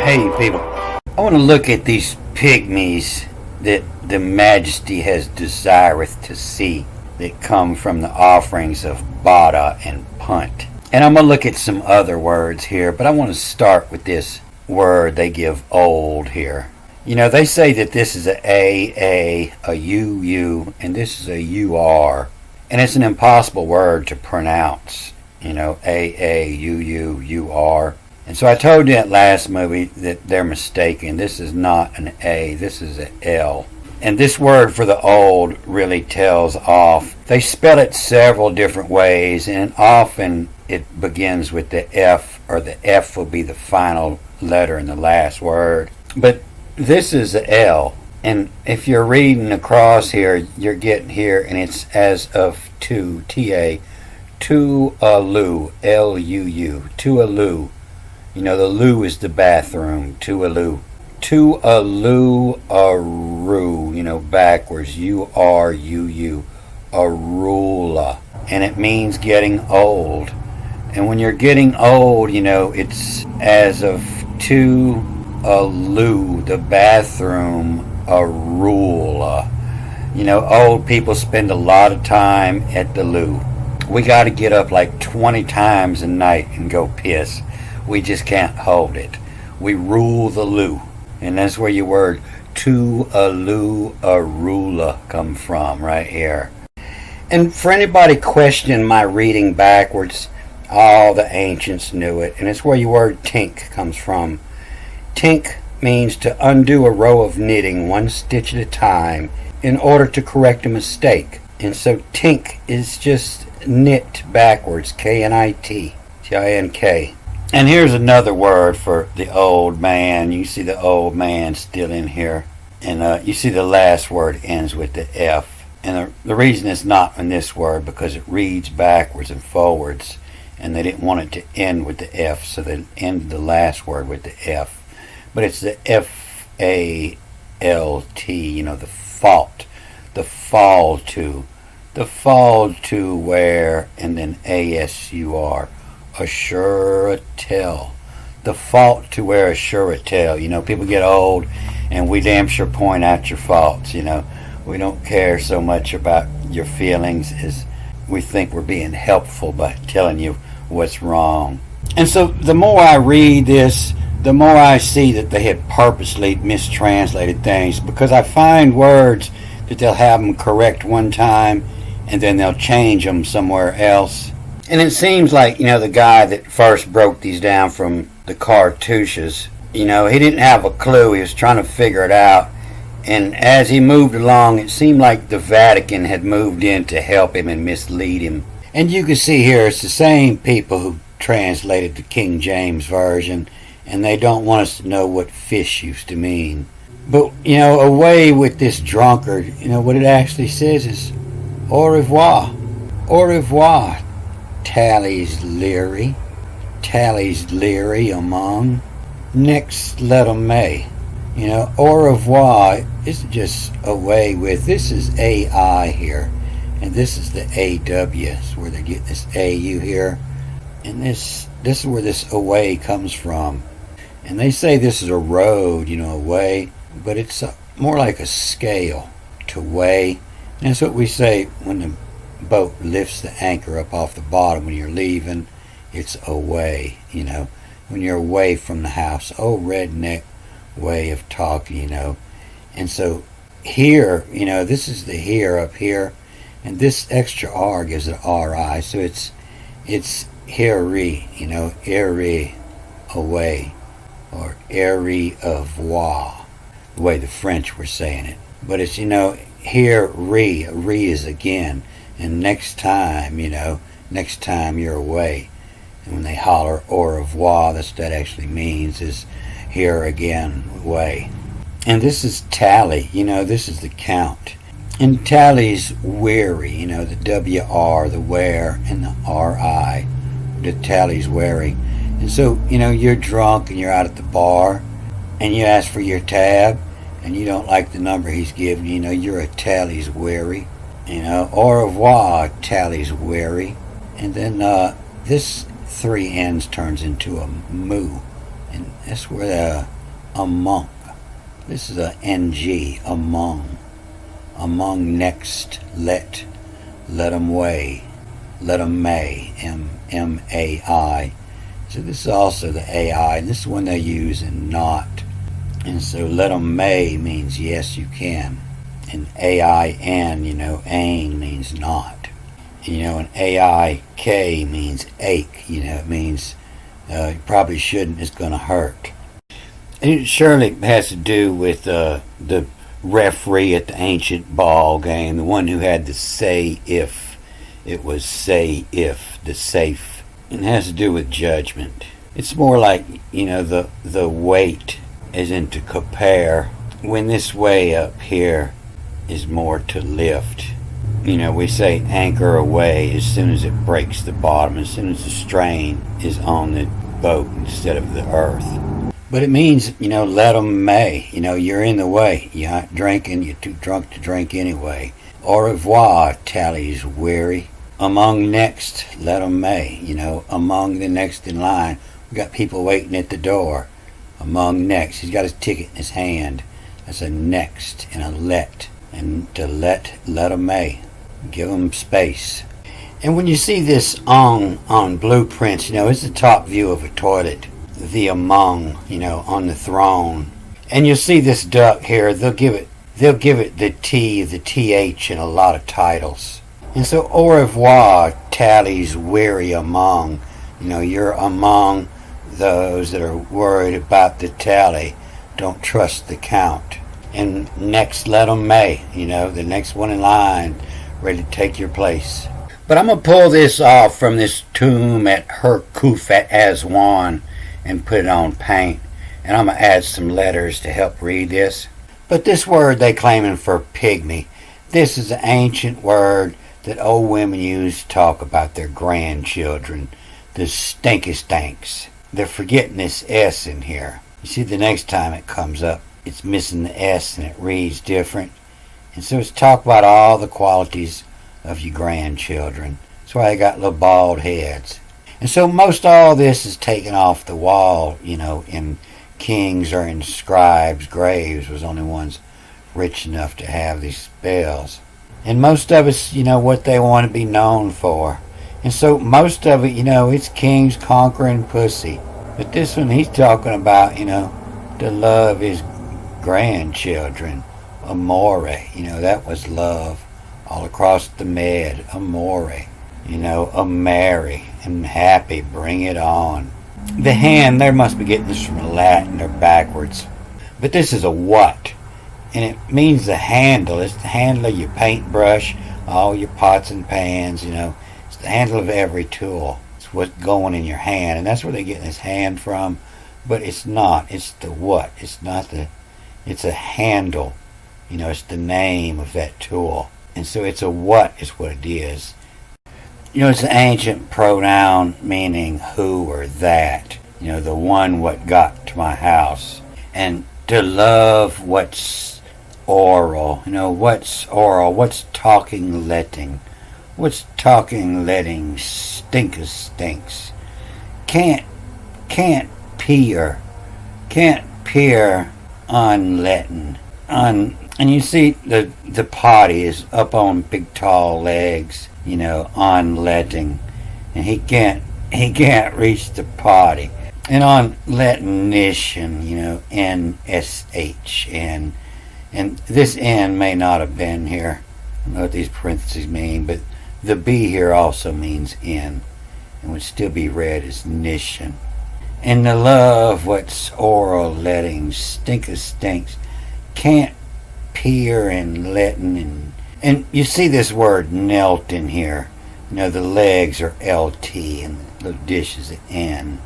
Hey people, I want to look at these pygmies that the Majesty has desireth to see that come from the offerings of Bada and Punt. And I'm going to look at some other words here, but I want to start with this word they give old here. You know, they say that this is a UU, and this is a UR. And it's an impossible word to pronounce. You know, UUUR. And so I told you in that last movie that they're mistaken. This is not an A, this is an L. And this word for the old really tells off. They spell it several different ways, and often it begins with the F, or the F will be the final letter in the last word. But this is the L. And if you're reading across here, you're getting here, and it's as of to, T-A, to-a-loo, L-U-U, to-a-loo. You know, the loo is the bathroom, to-a-loo. To-a-loo-a-roo, you know, backwards, U-R-U-U, arula. And it means getting old. And when you're getting old, you know, it's as of to-a-loo, the bathroom, arula. You know, old people spend a lot of time at the loo. We got to get up like 20 times a night and go piss. We just can't hold it. We rule the loo. And that's where your word to-a-loo, arula come from, right here. And for anybody questioning my reading backwards, all the ancients knew it. And it's where your word tink comes from. Tink means to undo a row of knitting one stitch at a time in order to correct a mistake. And so tink is just knit backwards, K-N-I-T, T-I-N-K. And here's another word for the old man. You see the old man still in here. And you see the last word ends with the F. And the reason it's not in this word because it reads backwards and forwards. And they didn't want it to end with the F, so they ended the last word with the F. But it's the F-A-L-T, you know, the fault. The fall to. The fall to where, and then A-S-U-R. Assure tell. The fault to wear a sure tell. You know, people get old and we damn sure point out your faults. You know, we don't care so much about your feelings as we think we're being helpful by telling you what's wrong. And so the more I read this, the more I see that they had purposely mistranslated things, because I find words that they'll have them correct one time and then they'll change them somewhere else. And it seems like, you know, the guy that first broke these down from the cartouches, you know, he didn't have a clue. He was trying to figure it out. And as he moved along, it seemed like the Vatican had moved in to help him and mislead him. And you can see here, it's the same people who translated the King James Version, and they don't want us to know what fish used to mean. But, you know, away with this drunkard, you know, what it actually says is, au revoir. Au revoir. Tallies leery among. Next let 'em may. You know, au revoir is just away with. This is AI here, and this is the AW. It's where they get this AU here, and this is where this away comes from. And they say this is a road, you know, away, but it's more like a scale to weigh. And that's what we say when the boat lifts the anchor up off the bottom when you're leaving. It's away, you know, when you're away from the house. Oh, redneck way of talking, you know. And so here, you know, this is the here up here, and this extra R gives it RI, so it's here, you know, airy away, or airy avoir, the way the French were saying it. But it's, you know, here re is again, and next time, you know, next time you're away. And when they holler au revoir, that's what that actually means, is here again, way. And this is tally, you know, this is the count. And tally's weary, you know, the W-R, the wear, and the R-I, the tally's weary. And so, you know, you're drunk and you're out at the bar, and you ask for your tab, and you don't like the number he's giving you, know, you're a tally's weary. You know, au revoir, tally's weary. And then this three N's turns into a moo. And that's where among. This is a ng, among. Among next, let 'em weigh, let 'em may, M-M-A-I. So this is also the AI, and this is one they use in not. And so let 'em may means yes, you can. And A-I-N, ain means not. And A-I-K means ache, it means you probably shouldn't, it's going to hurt. And it surely has to do with the referee at the ancient ball game, the one who had to say if. It was say if, the safe. It has to do with judgment. It's more like, the weight as in to compare. When this way up here is more to lift. We say anchor away as soon as it breaks the bottom, as soon as the strain is on the boat instead of the earth. But it means, let 'em may. You're in the way. You're not drinking. You're too drunk to drink anyway. Au revoir, tallies weary. Among next, let 'em may. Among the next in line. We got people waiting at the door. Among next. He's got his ticket in his hand. That's a next and a let. And to let 'em may. Give 'em space. And when you see this on blueprints, it's the top view of a toilet. The among, on the throne. And you'll see this duck here, they'll give it the T, the TH in a lot of titles. And so au revoir tallies weary among. You're among those that are worried about the tally. Don't trust the count. And next let 'em may, the next one in line, ready to take your place. But I'm going to pull this off from this tomb at Herkuf at Aswan and put it on paint. And I'm going to add some letters to help read this. But this word they claiming for pygmy, this is an ancient word that old women use to talk about their grandchildren, the stinky stinks. They're forgetting this S in here. You see, the next time it comes up, it's missing the S and it reads different. And so it's talk about all the qualities of your grandchildren. That's why they got little bald heads. And so most all this is taken off the wall, in kings or in scribes' graves was only ones rich enough to have these spells. And most of us, what they want to be known for. And so most of it, it's kings conquering pussy. But this one, he's talking about, to love his grandchildren. Amore, that was love. All across the med, amore. A merry and happy, bring it on. The hand, they must be getting this from Latin or backwards. But this is a what? And it means the handle. It's the handle of your paintbrush, all your pots and pans, It's the handle of every tool. It's what's going in your hand. And that's where they're getting this hand from. But it's not. It's the what. It's not the... It's a handle. It's the name of that tool. And so it's a what is what it is. It's an ancient pronoun meaning who or that. The one what got to my house. And to love what's oral. What's oral? What's talking letting? What's talking letting stinks? Can't peer. Can't peer unletting. And you see the potty is up on big tall legs, unletting. And he can't reach the potty. And on letnition, N-S-H-N. And this N may not have been here. I don't know what these parentheses mean, but the B here also means in, and would still be read as nishin. And the love what's oral letting stinks, can't peer and letting, and you see this word knelt in here. The legs are LT and the dish is an N.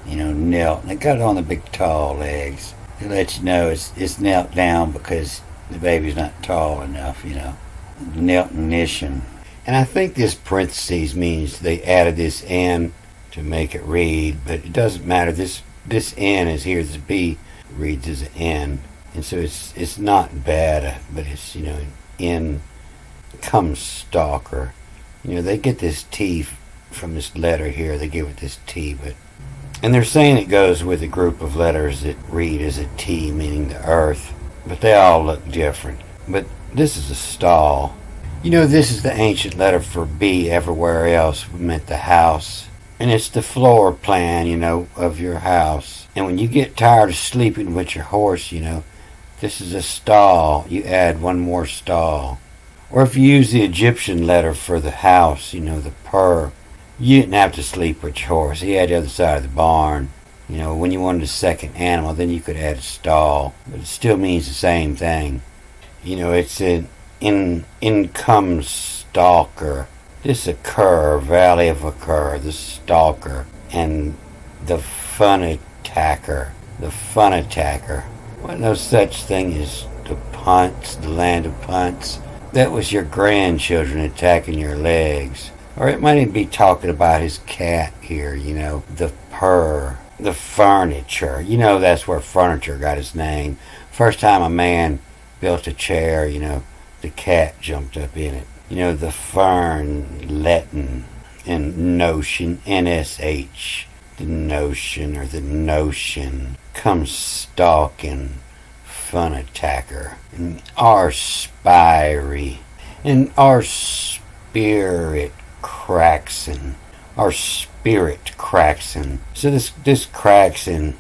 Knelt. And they got it on the big tall legs. It lets you know it's knelt down because the baby's not tall enough, Kneltnition. And I think this parentheses means they added this N to make it read, but it doesn't matter. This N is here, this B reads as an N. And so it's not bad, but it's, in comes stalker. They get this T from this letter here. They give it this T, but And they're saying it goes with a group of letters that read as a T, meaning the earth. But they all look different. But this is a stall. This is the ancient letter for B everywhere else meant the house. And it's the floor plan, of your house. And when you get tired of sleeping with your horse, this is a stall. You add one more stall. Or if you use the Egyptian letter for the house, the purr, you didn't have to sleep with your horse. He had the other side of the barn. When you wanted a second animal, then you could add a stall. But it still means the same thing. It's an income stalker. This occur, valley of occur, the stalker, and the fun attacker. The fun attacker. Well, no such thing as the punts, the land of punts. That was your grandchildren attacking your legs. Or it might even be talking about his cat here, the purr, the furniture. That's where furniture got its name. First time a man built a chair, the cat jumped up in it. The fern, Latin, and notion, NSH, the notion or the notion, comes stalking, fun attacker, and our spiry, and our spirit cracksin, our spirit cracksin. So this cracksin,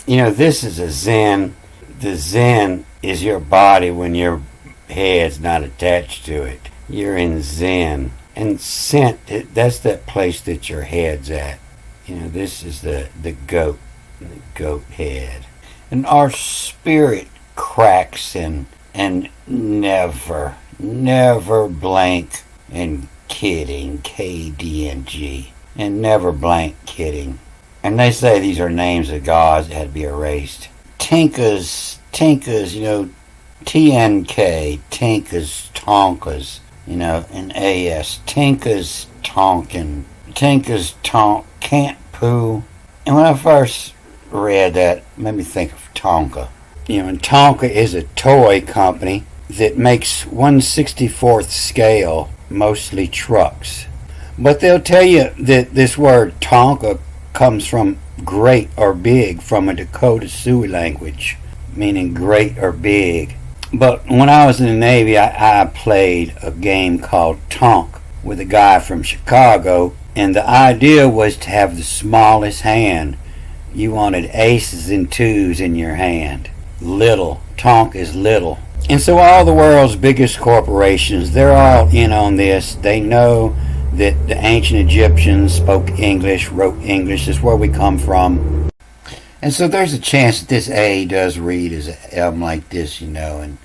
this is a zen. The zen is your body when your head's not attached to it. You're in zen. And scent, that's that place that your head's at. This is the goat head. And our spirit cracks and never blank and kidding, KDNG. And never blank kidding. And they say these are names of gods that had to be erased. Tinkas, TNK, Tinkas, Tonkas, and AS. Tinkas, Tonkin. Tinkas, Tonk, can't poo. And when I first read that, it made me think of Tonka. And Tonka is a toy company that makes 1/64th scale, mostly trucks. But they'll tell you that this word Tonka comes from great or big, from a Dakota Sioux language, meaning great or big. But when I was in the Navy, I played a game called Tonk with a guy from Chicago, and the idea was to have the smallest hand. You wanted aces and twos in your hand. Little. Tonk is little. And so all the world's biggest corporations, they're all in on this. They know that the ancient Egyptians spoke English, wrote English. That's where we come from. And so there's a chance that this A does read as an M like this, and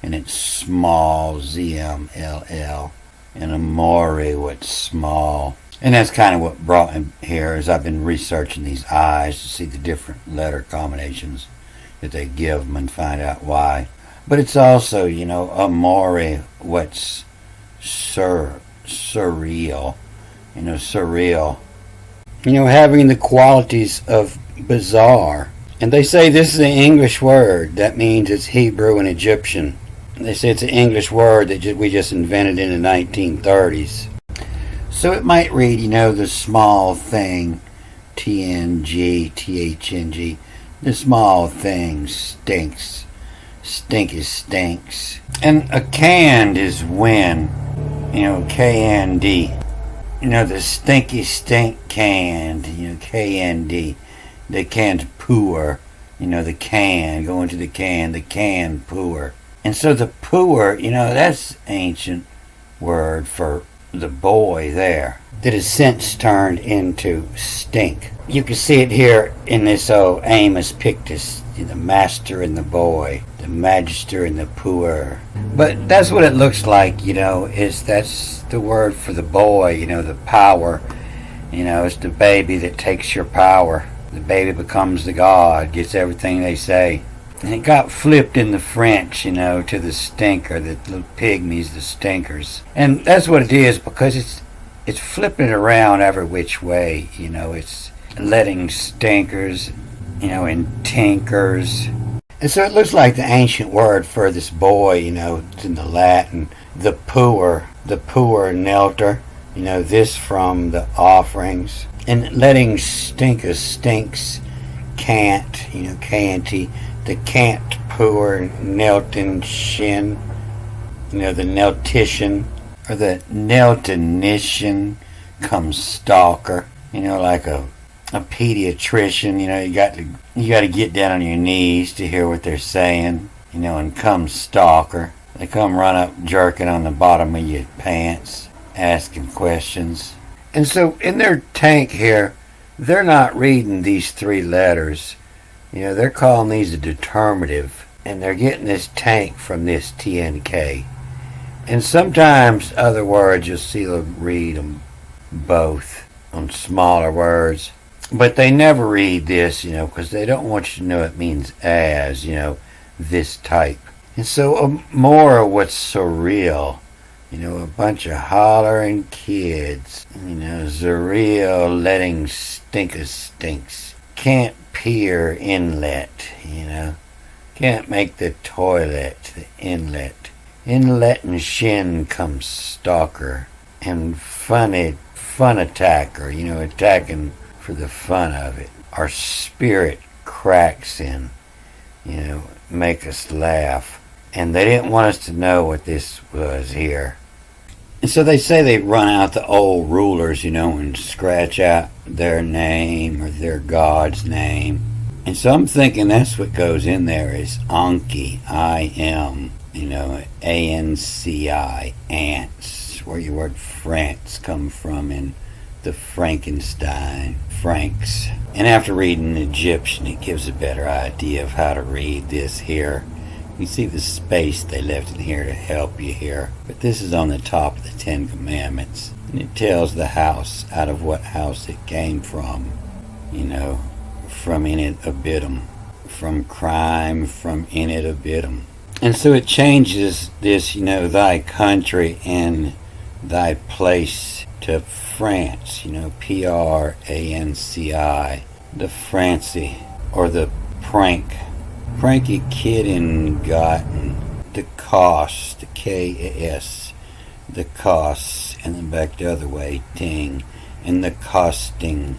it's small, ZMLL, and Amore, what's small. And that's kind of what brought him here, as I've been researching these I's to see the different letter combinations that they give them and find out why. But it's also, Amore, what's surreal, surreal. Having the qualities of bizarre. And they say this is an English word. That means it's Hebrew and Egyptian. They say it's an English word that we just invented in the 1930s. So it might read, the small thing, TNG, THNG. The small thing stinks. Stink is stinks. And a canned is when, KND. The stinky stink canned, KND. The canned pooer, the can, go into the can pooer. And so the pooer, that's ancient word for the boy there, that has since turned into stink. You can see it here in this old Amos Pictus, the master and the boy, the magister and the pooer. But that's what it looks like, that's the word for the boy, the power. It's the baby that takes your power. The baby becomes the god, gets everything they say. And it got flipped in the French, to the stinker, the little pygmies, the stinkers. And that's what it is, because it's flipping it around every which way, it's letting stinkers, and tinkers. And so it looks like the ancient word for this boy, it's in the Latin, the poor nelter, You know, this from the offerings. And letting stinkus stinks can't, you know, canty, the can't poor Nelton shin, you know, the Neltician, or the Neltonician comes stalker, you know, like a pediatrician, you know, you got to get down on your knees to hear what they're saying, you know, and come stalker. They come run up jerking on the bottom of your pants, asking questions. And so in their tank here, they're not reading these three letters. You know, they're calling these a determinative, and they're getting this tank from this TNK. And sometimes other words you'll see them read them both on smaller words. But they never read this, you know, because they don't want you to know it means as, you know, this type. And so more of what's surreal, you know, a bunch of hollering kids, you know, surreal letting stinkus stinks. Can't pier inlet, you know. Can't make the toilet, the inlet. Inlet and shin comes stalker. And fun attacker, you know, attacking for the fun of it. Our spirit cracks in, you know, make us laugh. And they didn't want us to know what this was here. And so they say they run out the old rulers, you know, and scratch out their name or their god's name. And so I'm thinking that's what goes in there is Anki, I-M, you know, A-N-C-I, ants, where your word France come from in the Frankenstein, Franks. And after reading Egyptian, it gives a better idea of how to read this here. You see the space they left in here to help you here. But this is on the top of the Ten Commandments. And it tells the house out of what house it came from. You know, from in it abitum. From crime, from in it abitum. And so it changes this, you know, thy country and thy place to France. You know, P-R-A-N-C-I. The Francie, or the prank. Pranky Kidden the cost, the K-A-S, the costs, and then back the other way, ting, and the costing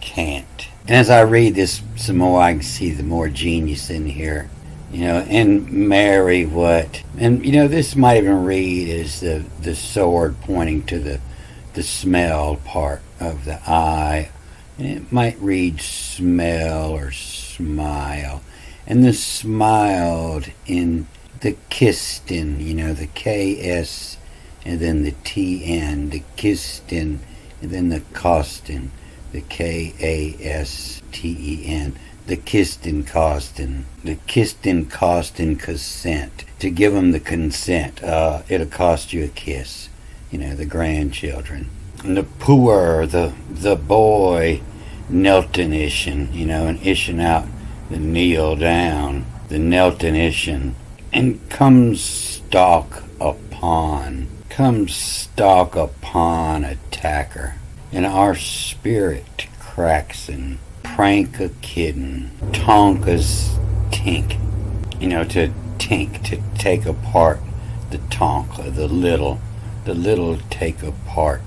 can't. And as I read this some more, I can see the more genius in here, you know, and marry what, and you know, this might even read as the sword pointing to the smell part of the eye, and it might read smell or smile. And the smiled in the Kistin, you know, the K-S and then the T-N, the Kistin, and then the Costin, the K-A-S-T-E-N, the Kistin Costin, the Kistin Costin consent, to give them the consent. It'll cost you a kiss, you know, the grandchildren. And the poor, the boy, Neltonician, you know, and ishing out the kneel down, the Neltonician, and comes stalk upon attacker, and our spirit cracks and prank a kitten, tonkas tink, you know, to tink, to take apart the tonka, the little take apart,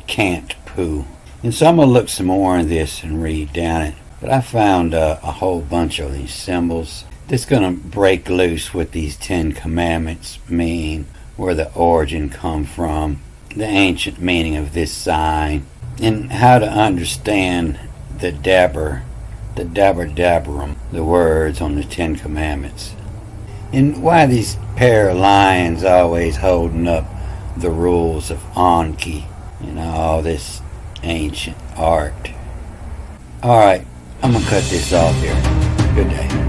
can't poo. And so I'm going to look some more in this and read down it. But I found a whole bunch of these symbols that's going to break loose what these 10 Commandments mean, where the origin come from, the ancient meaning of this sign, and how to understand the dabberum, the words on the 10 Commandments. And why these pair of lions always holding up the rules of Anki, you know, all this ancient art. Alright, I'm going to cut this off here. Good day.